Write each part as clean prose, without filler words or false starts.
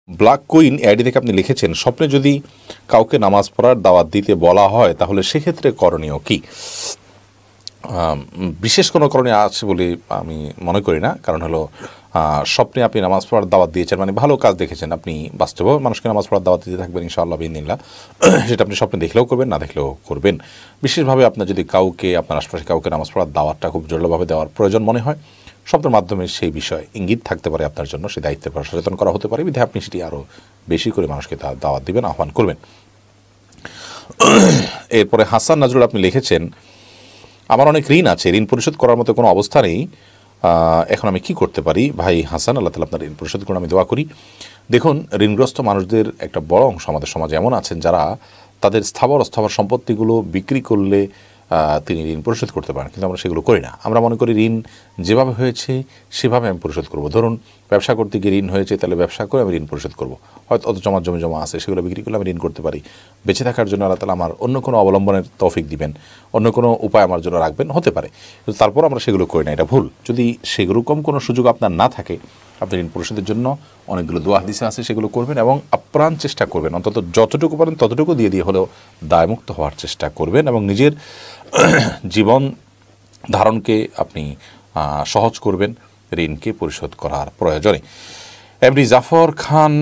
Black queen ID থেকে আপনি লিখেছেন, স্বপ্নে যদি কাউকে নামাজ পড়ার দাওয়াত দিতে বলা হয় তাহলে সেক্ষেত্রে করণীয় কি? বিশেষ কোনো করণীয় আছে বলে আমি মনে করি না। কারণ হলো স্বপ্নে আপনি নামাজ পড়ার দাওয়াত দিয়েছেন মানে ভালো কাজ দেখেছেন, আপনি বাস্তবেও মানুষকে নামাজ পড়ার দাওয়াত দিতে থাকবেন ইনশাআল্লাহ বিইذনিল্লাহ। সেটা আপনি স্বপ্নে দেখলেও করবেন, না দেখলেও করবেন। বিশেষভাবে আপনার যদি কাউকে, আপনার আশপাশে কাউকে নামাজ পড়ার দাওয়াতটা খুব জোরালোভাবে দেওয়ার প্রয়োজন মনে হয়, স্বপ্নের মাধ্যমে সেই বিষয়ে ইঙ্গিত থাকতে পারে আপনার জন্য, সেই দায়িত্বের পর সচেতন করা হতে পারে, বিধায় আপনি সেটি আরও বেশি করে মানুষকে দাওয়াত দিবেন, আহ্বান করবেন। এরপরে হাসান নাজরুল আপনি লিখেছেন, আমার অনেক ঋণ আছে, ঋণ পরিশোধ করার মতো কোনো অবস্থা নেই, এখন আমি কি করতে পারি? ভাই হাসান, আল্লাহ তাআলা আপনার ঋণ পরিশোধ করুন, আমি দোয়া করি। দেখুন, ঋণগ্রস্ত মানুষদের একটা বড় অংশ আমাদের সমাজে এমন আছেন যারা তাদের স্থাবর অস্থাবর সম্পত্তিগুলো বিক্রি করলে তিনি ঋণ পরিশোধ করতে পারেন, কিন্তু আমরা সেগুলো করি না। আমরা মনে করি ঋণ যেভাবে হয়েছে সেভাবে আমি পরিশোধ করব। ধরুন ব্যবসা করতে গিয়ে ঋণ হয়েছে, তাহলে ব্যবসা করে আমি ঋণ পরিশোধ করব। হয়তো অত জমি জমা আছে, সেগুলো বিক্রি করলে আমি ঋণ করতে পারি। বেঁচে থাকার জন্য আল্লাহ তাআলা আমার অন্য কোনো অবলম্বনের তৌফিক দিবেন, অন্য কোনো উপায় আমার জন্য রাখবেন, হতে পারে। কিন্তু তারপর আমরা সেগুলো করি না, এটা ভুল। যদি সেরকম কোনো সুযোগ আপনার না থাকে, আপনি ঋণ পরিশোধের জন্য অনেকগুলো দোয়া হাদিসে আছে, সেগুলো করবেন এবং আপ্রাণ চেষ্টা করবেন, অন্তত যতটুকু পারেন ততটুকু দিয়ে হলেও দায়মুক্ত হওয়ার চেষ্টা করবেন এবং নিজের জীবন ধারণকে আপনি সহজ করবেন ঋণকে পরিশোধ করার প্রয়োজনে। এমডি জাফর খান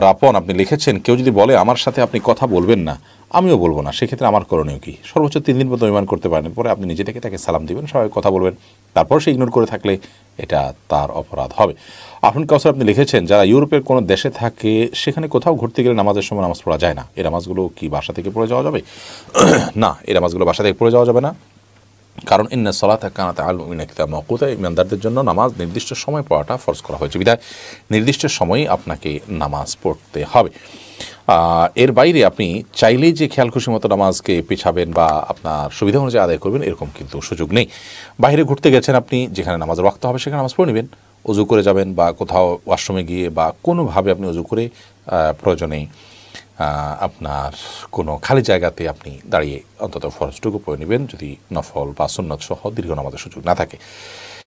রাপন আপনি লিখেছেন, কেউ যদি বলে আমার সাথে আপনি কথা বলবেন না, আমিও বলবো না, সেক্ষেত্রে আমার করণীয় কি? সর্বোচ্চ 3 দিন পর্যন্ত অভিমান করতে পারেন, পরে আপনি নিজে থেকে তাকে সালাম দিবেন, সবাই কথা বলবেন, তারপর সে ইগনোর করে থাকলে এটা তার অপরাধ হবে। আফরিন কাউসার আপনি লিখেছেন, যারা ইউরোপের কোনো দেশে থাকে সেখানে কোথাও ঘুরতে গেলে নামাজের সময় নামাজ পড়া যায় না, এই নামাজগুলো কি বাসা থেকে পড়ে যাওয়া যাবে? না, এই নামাজগুলো বাসা থেকে পড়ে যাওয়া যাবে না। কারণ ইন্না সলাতা কানাত আলাল মুমিনিনা কিতাবাম মাওকুতা, ইমানদারদের জন্য নামাজ নির্দিষ্ট সময় পড়াটা ফরজ করা হয়েছে, বিধায় নির্দিষ্ট সময়ে আপনাকে নামাজ পড়তে হবে। এর বাইরে আপনি চাইলেই যে খেয়াল খুশি মতো নামাজকে পেছাবেন বা আপনার সুবিধা অনুযায়ী আদায় করবেন, এরকম কিন্তু সুযোগ নেই। বাইরে ঘুরতে গেছেন আপনি, যেখানে নামাজের ওয়াক্ত হবে সেখানে নামাজ পড়ে নেবেন, অজু করে যাবেন বা কোথাও ওয়াশরুমে গিয়ে বা কোনোভাবে আপনি অজু করে প্রয়োজনে আপনার কোনো খালি জায়গাতে আপনি দাঁড়িয়ে অন্তত ফরজটুকু পড়ে নেবেন, যদি নফল বা সুন্নত সহ দীর্ঘ নামাজের সুযোগ না থাকে।